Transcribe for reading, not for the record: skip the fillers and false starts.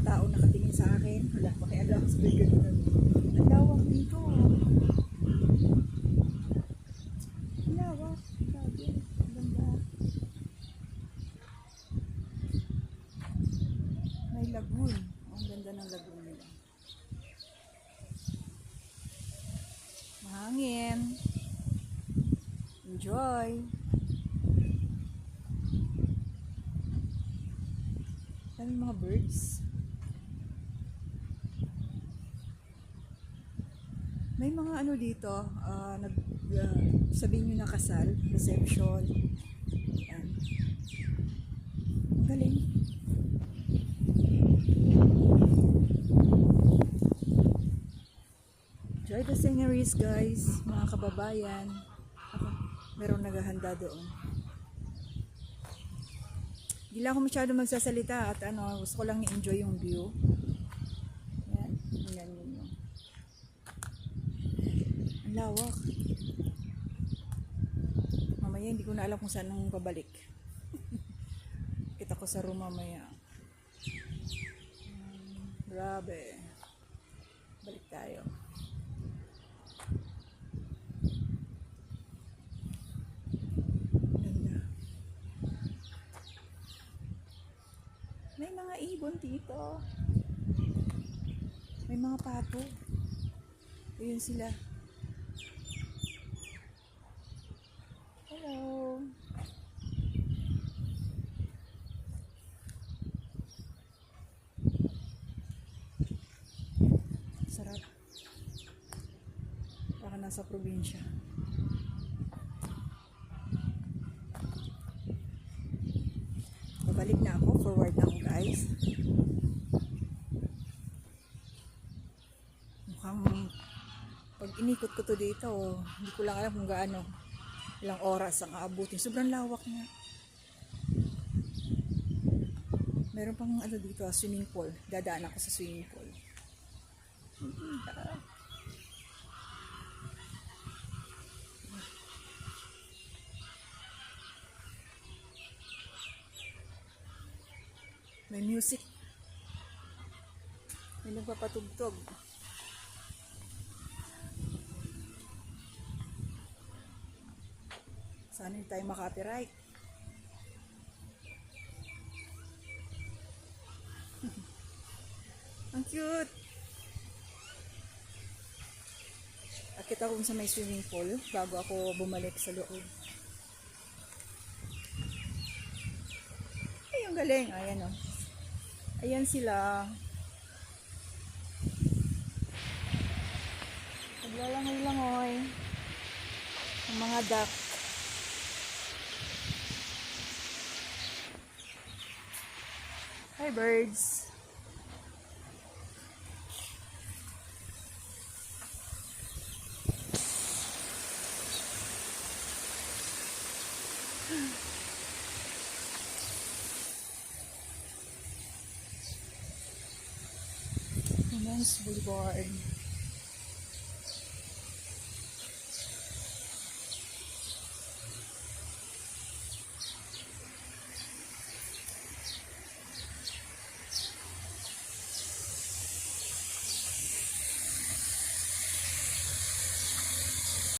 tao nakatingin sa akin. Wala, makialam sa ganun. Ang lawak dito. Ang lawak. Sabi, ang ganda. May lagoon. Ang ganda ng lagoon nila. Mahangin. Enjoy. Ano mga birds? May mga ano dito, sabihin nyo na kasal, reception. Ayan. Galing. Enjoy the sceneries, guys, mga kababayan. Meron naghahanda doon. Hindi lang ako masyado magsasalita at gusto ko lang i-enjoy yung view. Yan, yan yun. Ang lawak. Mamaya hindi ko na alam kung saan nang babalik. Kita ko sa room mamaya. Grabe. Balik tayo. May mga ibon dito. May mga pato. Ayun sila. Hello. Sarap. Baka nasa probinsya. Babalik na ako. Forward na ako, guys. Mukhang pag inikot ko to dito, hindi ko lang alam kung gaano ilang oras ang aabutin. Sobrang lawak na. Meron pang dito, swimming pool. Dadaan ako sa swimming pool. May music. May nagpapatugtog. Sana hindi tayo makapiright. Ang cute. Akit ako sa may swimming pool bago ako bumalik sa loob. Ay, ang galing. Ayan o. Ayan sila. Naglalangoy-langoy. Ang mga duck. Hi, birds. Women's Boulevard.